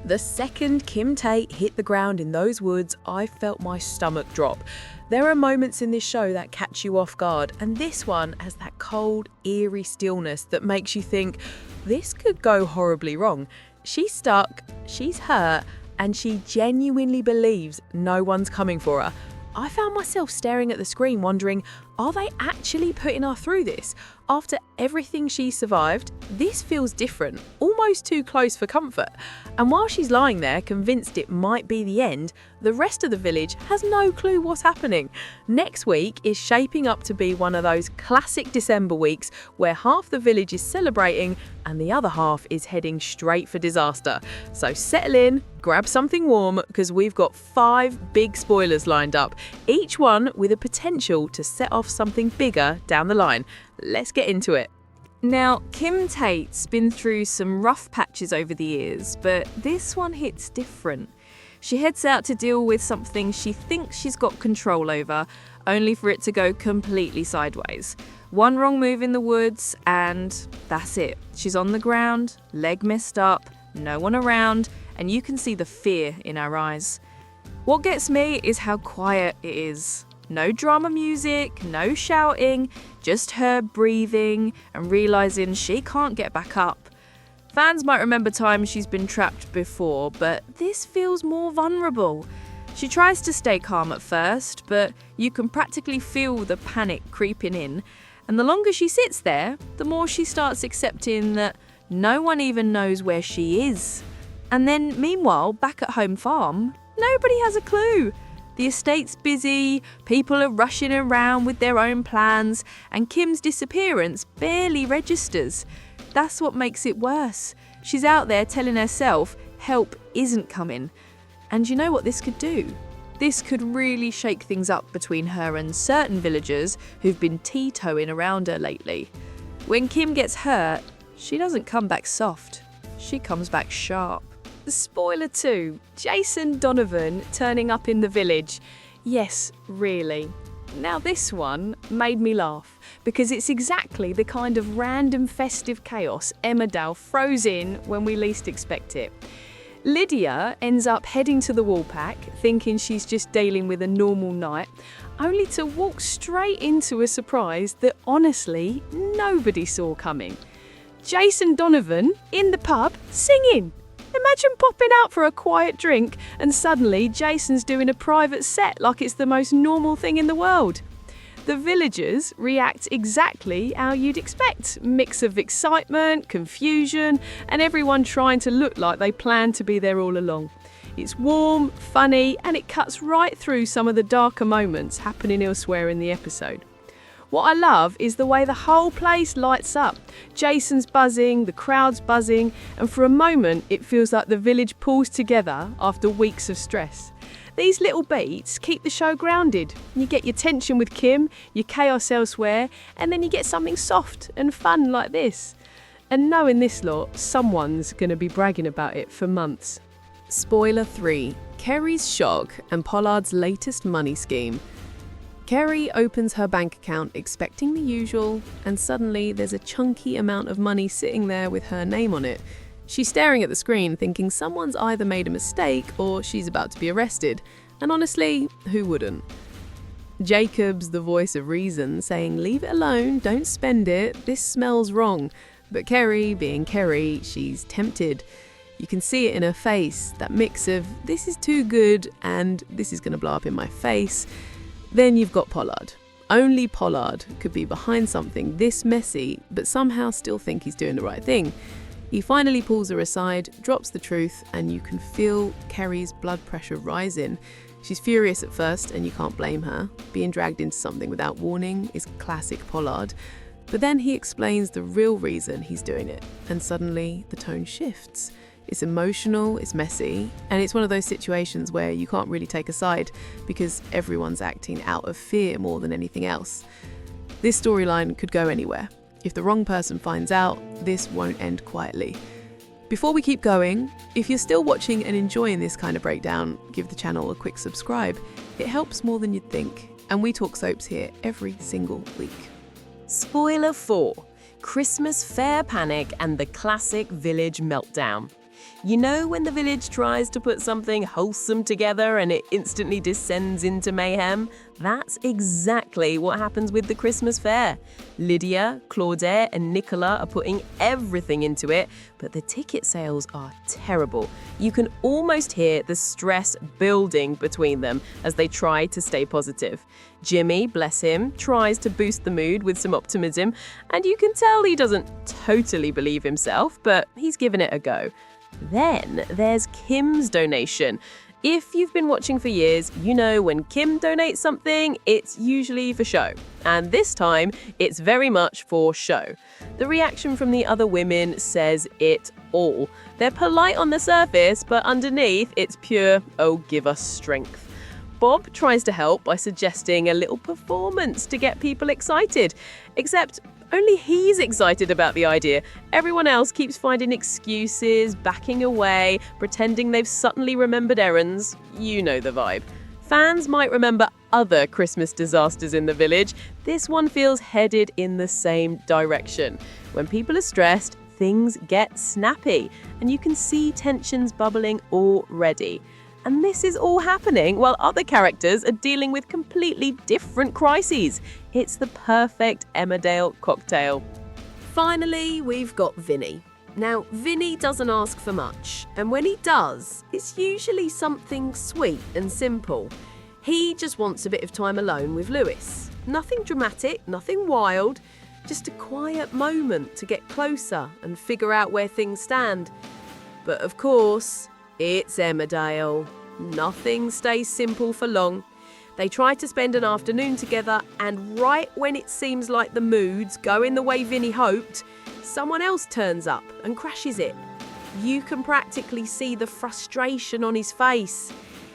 The second Kim Tate hit the ground in those woods, I felt my stomach drop. There are moments in this show that catch you off guard, and this one has that cold, eerie stillness that makes you think, this could go horribly wrong. She's stuck, she's hurt, and she genuinely believes no one's coming for her. I found myself staring at the screen wondering, are they actually putting her through this? After everything she survived, this feels different, almost too close for comfort. And while she's lying there, convinced it might be the end, the rest of the village has no clue what's happening. Next week is shaping up to be one of those classic December weeks where half the village is celebrating and the other half is heading straight for disaster. So settle in, grab something warm, because we've got 5 big spoilers lined up, each one with a potential to set off something bigger down the line. Let's get into it. Now, Kim Tate's been through some rough patches over the years, but this one hits different. She heads out to deal with something she thinks she's got control over, only for it to go completely sideways. One wrong move in the woods, and that's it. She's on the ground, leg messed up, no one around, and you can see the fear in her eyes. What gets me is how quiet it is. No drama music, no shouting, just her breathing and realising she can't get back up. Fans might remember times she's been trapped before, but this feels more vulnerable. She tries to stay calm at first, but you can practically feel the panic creeping in. And the longer she sits there, the more she starts accepting that no one even knows where she is. And then, meanwhile, back at home farm, nobody has a clue. The estate's busy, people are rushing around with their own plans, and Kim's disappearance barely registers. That's what makes it worse. She's out there telling herself help isn't coming. And you know what this could do? This could really shake things up between her and certain villagers who've been teetoeing around her lately. When Kim gets hurt, she doesn't come back soft. She comes back sharp. Spoiler 2, Jason Donovan turning up in the village. Yes, really. Now this one made me laugh because it's exactly the kind of random festive chaos Emmerdale throws in when we least expect it. Lydia ends up heading to the Woolpack thinking she's just dealing with a normal night, only to walk straight into a surprise that honestly nobody saw coming. Jason Donovan in the pub singing. Imagine popping out for a quiet drink and suddenly Jason's doing a private set like it's the most normal thing in the world. The villagers react exactly how you'd expect. Mix of excitement, confusion, and everyone trying to look like they planned to be there all along. It's warm, funny, and it cuts right through some of the darker moments happening elsewhere in the episode. What I love is the way the whole place lights up. Jason's buzzing, the crowd's buzzing, and for a moment it feels like the village pulls together after weeks of stress. These little beats keep the show grounded. You get your tension with Kim, your chaos elsewhere, and then you get something soft and fun like this. And knowing this lot, someone's going to be bragging about it for months. Spoiler 3, Kerry's shock and Pollard's latest money scheme. Kerry opens her bank account expecting the usual, and suddenly there's a chunky amount of money sitting there with her name on it. She's staring at the screen thinking someone's either made a mistake or she's about to be arrested, and honestly, who wouldn't? Jacob's the voice of reason saying leave it alone, don't spend it, this smells wrong. But Kerry, being Kerry, she's tempted. You can see it in her face, that mix of this is too good and this is going to blow up in my face. Then you've got Pollard. Only Pollard could be behind something this messy, but somehow still think he's doing the right thing. He finally pulls her aside, drops the truth, and you can feel Kerry's blood pressure rising. She's furious at first, and you can't blame her. Being dragged into something without warning is classic Pollard. But then he explains the real reason he's doing it, and suddenly the tone shifts. It's emotional, it's messy, and it's one of those situations where you can't really take a side because everyone's acting out of fear more than anything else. This storyline could go anywhere. If the wrong person finds out, this won't end quietly. Before we keep going, if you're still watching and enjoying this kind of breakdown, give the channel a quick subscribe. It helps more than you'd think, and we talk soaps here every single week. Spoiler 4, Christmas fair panic and the classic village meltdown. You know when the village tries to put something wholesome together and it instantly descends into mayhem? That's exactly what happens with the Christmas fair. Lydia, Claudette, and Nicola are putting everything into it, but the ticket sales are terrible. You can almost hear the stress building between them as they try to stay positive. Jimmy, bless him, tries to boost the mood with some optimism, and you can tell he doesn't totally believe himself, but he's given it a go. Then there's Kim's donation. If you've been watching for years, you know when Kim donates something, it's usually for show. And this time, it's very much for show. The reaction from the other women says it all. They're polite on the surface, but underneath, it's pure, oh, give us strength. Bob tries to help by suggesting a little performance to get people excited. Except only he's excited about the idea. Everyone else keeps finding excuses, backing away, pretending they've suddenly remembered errands. You know the vibe. Fans might remember other Christmas disasters in the village. This one feels headed in the same direction. When people are stressed, things get snappy, and you can see tensions bubbling already. And this is all happening while other characters are dealing with completely different crises. It's the perfect Emmerdale cocktail. Finally, we've got Vinny. Now, Vinny doesn't ask for much, and when he does, it's usually something sweet and simple. He just wants a bit of time alone with Lewis. Nothing dramatic, nothing wild, just a quiet moment to get closer and figure out where things stand. But of course, it's Emmerdale. Nothing stays simple for long. They try to spend an afternoon together, and right when it seems like the mood's going the way Vinny hoped, someone else turns up and crashes it. You can practically see the frustration on his face.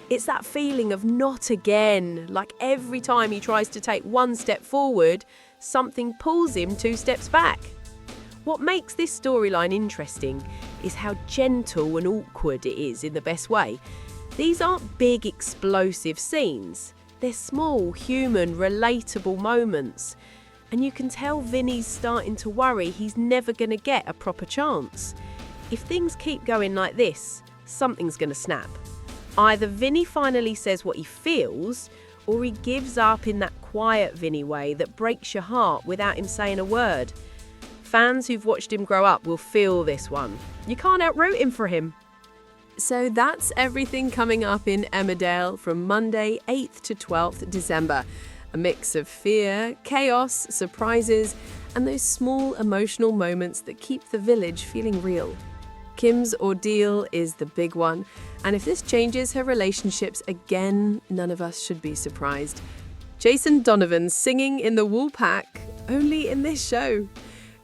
It's that feeling of not again, like every time he tries to take one step forward, something pulls him 2 steps back. What makes this storyline interesting is how gentle and awkward it is in the best way. These aren't big, explosive scenes. They're small, human, relatable moments. And you can tell Vinny's starting to worry he's never going to get a proper chance. If things keep going like this, something's going to snap. Either Vinny finally says what he feels, or he gives up in that quiet Vinny way that breaks your heart without him saying a word. Fans who've watched him grow up will feel this one. You can't outroot him for him. So that's everything coming up in Emmerdale from Monday 8th to 12th December. A mix of fear, chaos, surprises, and those small emotional moments that keep the village feeling real. Kim's ordeal is the big one, and if this changes her relationships again, none of us should be surprised. Jason Donovan singing in the Woolpack, only in this show.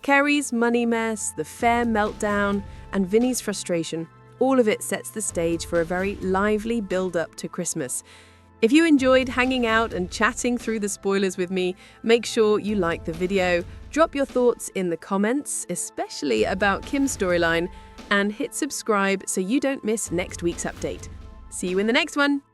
Kerry's money mess, the fair meltdown, and Vinny's frustration. All of it sets the stage for a very lively build-up to Christmas. If you enjoyed hanging out and chatting through the spoilers with me, make sure you like the video, drop your thoughts in the comments, especially about Kim's storyline, and hit subscribe so you don't miss next week's update. See you in the next one!